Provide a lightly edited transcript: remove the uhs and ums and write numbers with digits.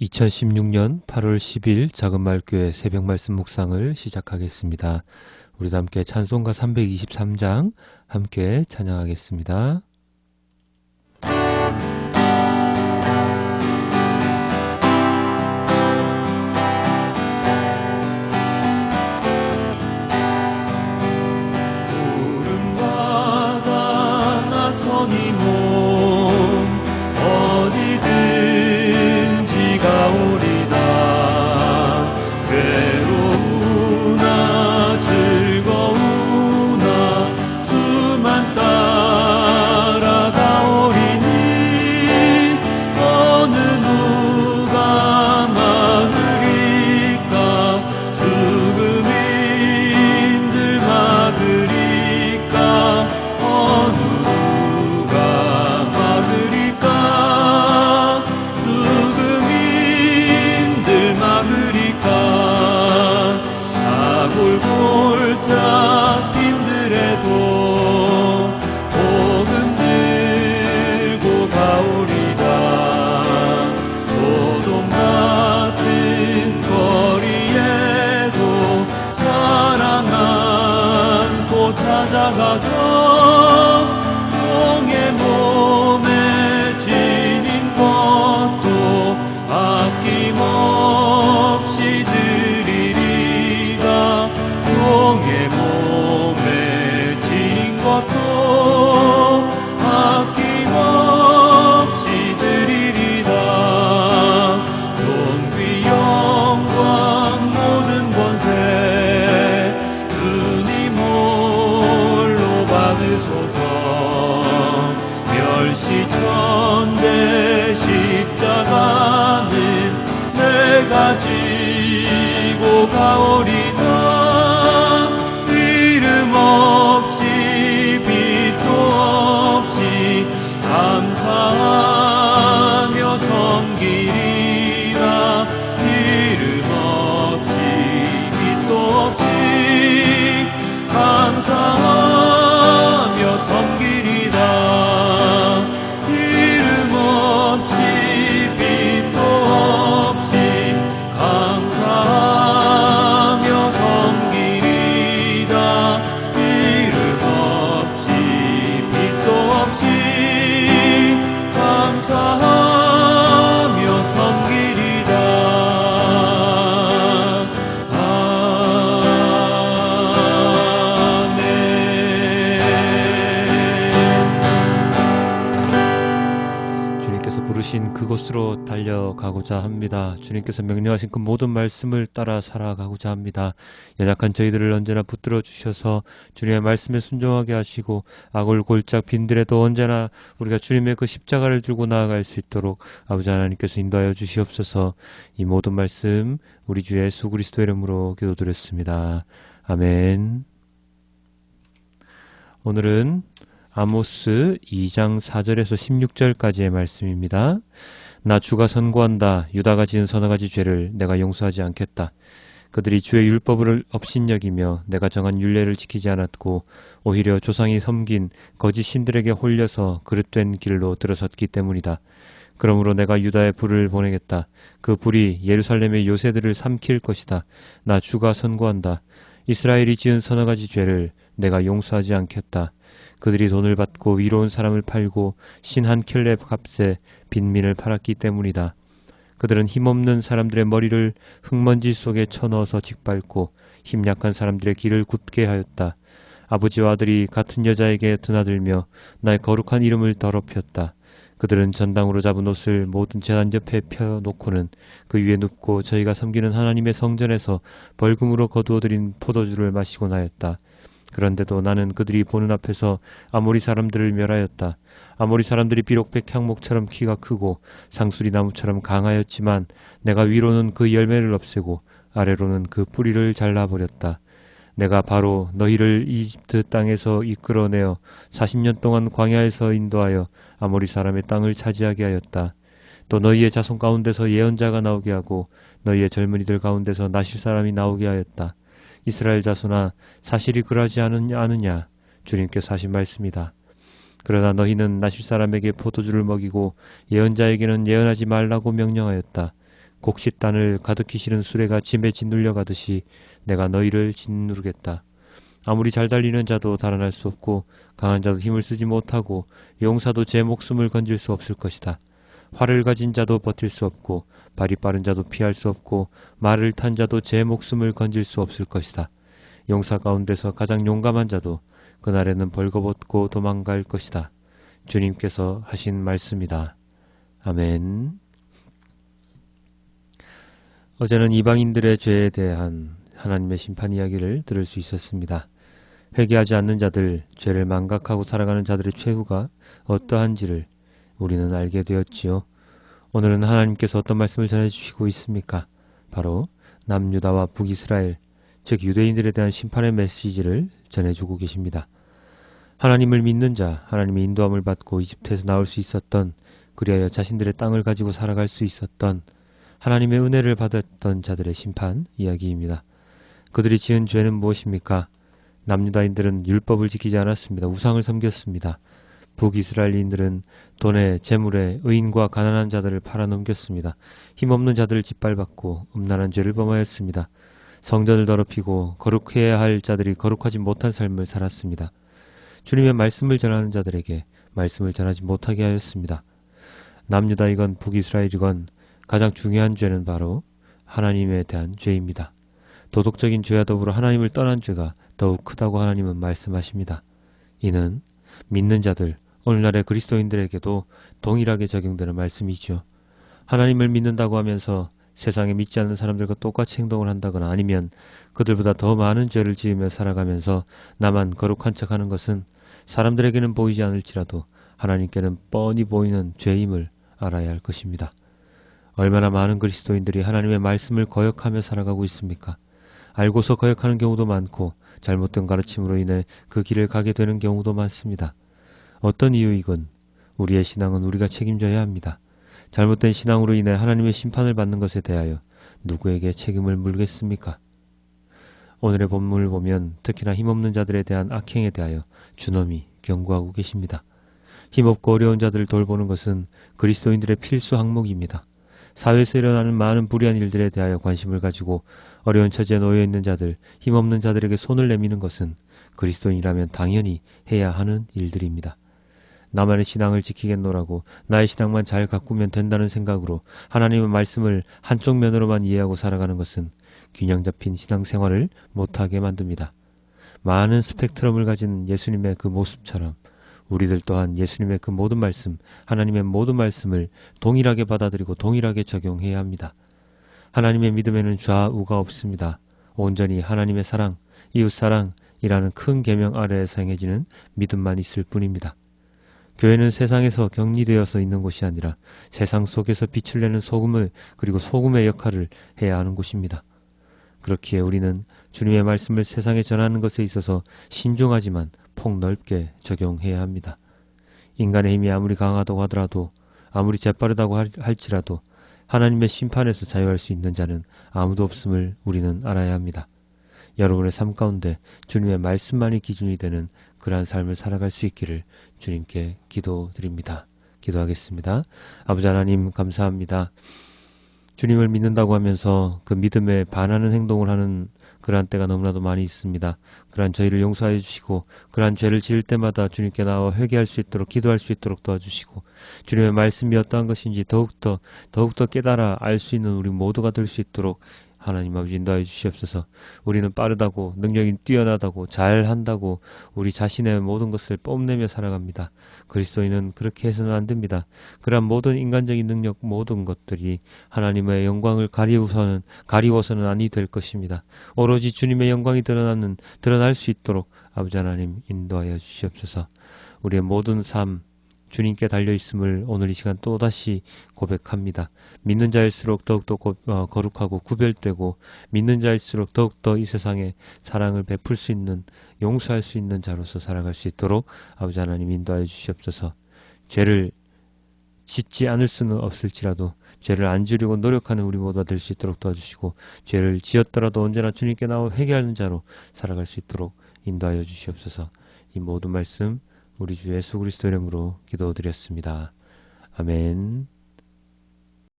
2016년 8월 10일 작은마을교회 새벽말씀 묵상을 시작하겠습니다. 우리도 함께 찬송가 323장 함께 찬양하겠습니다. 구름바다 나서니 몸 어디든지 가오리다. 괴로우나 즐거우나 주만 따라가오리니 어느 누가 막으리까. 죽음인들 막으리까. 어느 누가 막으리까. 죽음인들 막으리까. 아골골짝 힘들에도 복음 들고 가오리다. 소돔 같은 거리에도 사랑 안고 찾아가서 종의 몸에 지닌 것도 아낌없이 드리리라. 종의 몸에 지닌 것도 아낌없이 드리리라. 존귀 영광 모든 권세 주님 홀로 받으소서. 멸시천대 십자가는 내가 지고 가오리다. 이름 없이 빛도 없이 감사하며 섬기리라. 이름 없이 빛도 없이 감사하며 섬기리라. 이름 없이 빛도 없이 감사하며 섬기리라. 이름 없이 빛도 없이 감사하며 섬기리라. 아멘. 주님께서 부르신 그곳으로 달려가고자 합니다. 주님께서 명령하신 그 모든 말씀을 따라 살아가고자 합니다. 연약한 저희들을 언제나 붙들어 주셔서 주님의 말씀에 순종하게 하시고 아골골짝 빈들에도 언제나 우리가 주님의 그 십자가를 들고 나아갈 수 있도록 아버지 하나님께서 인도하여 주시옵소서. 이 모든 말씀 우리 주 예수 그리스도 이름으로 기도드렸습니다. 아멘. 오늘은 아모스 2장 4절에서 16절까지의 말씀입니다. 나 주가 선고한다. 유다가 지은 서너 가지 죄를 내가 용서하지 않겠다. 그들이 주의 율법을 업신여기며 내가 정한 율례를 지키지 않았고 오히려 조상이 섬긴 거짓 신들에게 홀려서 그릇된 길로 들어섰기 때문이다. 그러므로 내가 유다에 불을 보내겠다. 그 불이 예루살렘의 요새들을 삼킬 것이다. 나 주가 선고한다. 이스라엘이 지은 서너 가지 죄를 내가 용서하지 않겠다. 그들이 돈을 받고 위로운 사람을 팔고 신 한 켤레 값에 빈민을 팔았기 때문이다. 그들은 힘없는 사람들의 머리를 흙먼지 속에 쳐넣어서 짓밟고 힘약한 사람들의 길을 굳게 하였다. 아버지와 아들이 같은 여자에게 드나들며 나의 거룩한 이름을 더럽혔다. 그들은 전당으로 잡은 옷을 모든 제단 옆에 펴놓고는 그 위에 눕고 저희가 섬기는 하나님의 성전에서 벌금으로 거두어들인 포도주를 마시곤 하였다. 그런데도 나는 그들이 보는 앞에서 아모리 사람들을 멸하였다. 아모리 사람들이 비록 백향목처럼 키가 크고 상수리 나무처럼 강하였지만 내가 위로는 그 열매를 없애고 아래로는 그 뿌리를 잘라버렸다. 내가 바로 너희를 이집트 땅에서 이끌어내어 40년 동안 광야에서 인도하여 아모리 사람의 땅을 차지하게 하였다. 또 너희의 자손 가운데서 예언자가 나오게 하고 너희의 젊은이들 가운데서 나실 사람이 나오게 하였다. 이스라엘 자손아, 사실이 그러하지 않으냐? 주님께서 하신 말씀이다. 그러나 너희는 나실 사람에게 포도주를 먹이고 예언자에게는 예언하지 말라고 명령하였다. 곡식단을 가득히 실은 수레가 짐에 짓눌려 가듯이 내가 너희를 짓누르겠다. 아무리 잘 달리는 자도 달아날 수 없고 강한 자도 힘을 쓰지 못하고 용사도 제 목숨을 건질 수 없을 것이다. 활을 가진 자도 버틸 수 없고 발이 빠른 자도 피할 수 없고 말을 탄 자도 제 목숨을 건질 수 없을 것이다. 용사 가운데서 가장 용감한 자도 그날에는 벌거벗고 도망갈 것이다. 주님께서 하신 말씀이다. 아멘. 어제는 이방인들의 죄에 대한 하나님의 심판 이야기를 들을 수 있었습니다. 회개하지 않는 자들, 죄를 망각하고 살아가는 자들의 최후가 어떠한지를 우리는 알게 되었지요. 오늘은 하나님께서 어떤 말씀을 전해주시고 있습니까? 바로 남유다와 북이스라엘, 즉 유대인들에 대한 심판의 메시지를 전해주고 계십니다. 하나님을 믿는 자, 하나님의 인도함을 받고 이집트에서 나올 수 있었던, 그리하여 자신들의 땅을 가지고 살아갈 수 있었던, 하나님의 은혜를 받았던 자들의 심판 이야기입니다. 그들이 지은 죄는 무엇입니까? 남유다인들은 율법을 지키지 않았습니다. 우상을 섬겼습니다. 북이스라엘인들은 돈에 재물에 의인과 가난한 자들을 팔아넘겼습니다. 힘없는 자들을 짓밟았고 음란한 죄를 범하였습니다. 성전을 더럽히고 거룩해야 할 자들이 거룩하지 못한 삶을 살았습니다. 주님의 말씀을 전하는 자들에게 말씀을 전하지 못하게 하였습니다. 남유다이건 북이스라엘이건 가장 중요한 죄는 바로 하나님에 대한 죄입니다. 도덕적인 죄와 더불어 하나님을 떠난 죄가 더욱 크다고 하나님은 말씀하십니다. 이는 믿는 자들, 오늘날의 그리스도인들에게도 동일하게 적용되는 말씀이지요. 하나님을 믿는다고 하면서 세상에 믿지 않는 사람들과 똑같이 행동을 한다거나 아니면 그들보다 더 많은 죄를 지으며 살아가면서 나만 거룩한 척하는 것은 사람들에게는 보이지 않을지라도 하나님께는 뻔히 보이는 죄임을 알아야 할 것입니다. 얼마나 많은 그리스도인들이 하나님의 말씀을 거역하며 살아가고 있습니까? 알고서 거역하는 경우도 많고 잘못된 가르침으로 인해 그 길을 가게 되는 경우도 많습니다. 어떤 이유이건 우리의 신앙은 우리가 책임져야 합니다. 잘못된 신앙으로 인해 하나님의 심판을 받는 것에 대하여 누구에게 책임을 물겠습니까? 오늘의 본문을 보면 특히나 힘없는 자들에 대한 악행에 대하여 주님이 경고하고 계십니다. 힘없고 어려운 자들을 돌보는 것은 그리스도인들의 필수 항목입니다. 사회에서 일어나는 많은 불의한 일들에 대하여 관심을 가지고 어려운 처지에 놓여 있는 자들, 힘없는 자들에게 손을 내미는 것은 그리스도인이라면 당연히 해야 하는 일들입니다. 나만의 신앙을 지키겠노라고 나의 신앙만 잘 가꾸면 된다는 생각으로 하나님의 말씀을 한쪽 면으로만 이해하고 살아가는 것은 균형 잡힌 신앙생활을 못하게 만듭니다. 많은 스펙트럼을 가진 예수님의 그 모습처럼 우리들 또한 예수님의 그 모든 말씀, 하나님의 모든 말씀을 동일하게 받아들이고 동일하게 적용해야 합니다. 하나님의 믿음에는 좌우가 없습니다. 온전히 하나님의 사랑, 이웃사랑이라는 큰 계명 아래에서 행해지는 믿음만 있을 뿐입니다. 교회는 세상에서 격리되어서 있는 곳이 아니라 세상 속에서 빛을 내는 소금을, 그리고 소금의 역할을 해야 하는 곳입니다. 그렇기에 우리는 주님의 말씀을 세상에 전하는 것에 있어서 신중하지만 폭넓게 적용해야 합니다. 인간의 힘이 아무리 강하다고 하더라도, 아무리 재빠르다고 할지라도 하나님의 심판에서 자유할 수 있는 자는 아무도 없음을 우리는 알아야 합니다. 여러분의 삶 가운데 주님의 말씀만이 기준이 되는 그러한 삶을 살아갈 수 있기를 주님께 기도드립니다. 기도하겠습니다. 아버지 하나님, 감사합니다. 주님을 믿는다고 하면서 그 믿음에 반하는 행동을 하는 그러한 때가 너무나도 많이 있습니다. 그러한 저희를 용서해 주시고, 그러한 죄를 지을 때마다 주님께 나와 회개할 수 있도록, 기도할 수 있도록 도와주시고, 주님의 말씀이 어떠한 것인지 더욱더 깨달아 알 수 있는 우리 모두가 될 수 있도록 하나님 아버지 인도하여 주시옵소서. 우리는 빠르다고, 능력이 뛰어나다고, 잘한다고 우리 자신의 모든 것을 뽐내며 살아갑니다. 그리스도인은 그렇게 해서는 안 됩니다. 그러한 모든 인간적인 능력, 모든 것들이 하나님의 영광을 가리워서는 아니 될 것입니다. 오로지 주님의 영광이 드러날 수 있도록 아버지 하나님 인도하여 주시옵소서. 우리의 모든 삶 주님께 달려있음을 오늘 이 시간 또다시 고백합니다. 믿는 자일수록 더욱더 거룩하고 구별되고, 믿는 자일수록 더욱더 이 세상에 사랑을 베풀 수 있는, 용서할 수 있는 자로서 살아갈 수 있도록 아버지 하나님 인도하여 주시옵소서. 죄를 짓지 않을 수는 없을지라도 죄를 안 지으려고 노력하는 우리 모두가 될 수 있도록 도와주시고, 죄를 지었더라도 언제나 주님께 나와 회개하는 자로 살아갈 수 있도록 인도하여 주시옵소서. 이 모든 말씀 우리 주 예수 그리스도 이름으로 기도드렸습니다. 아멘.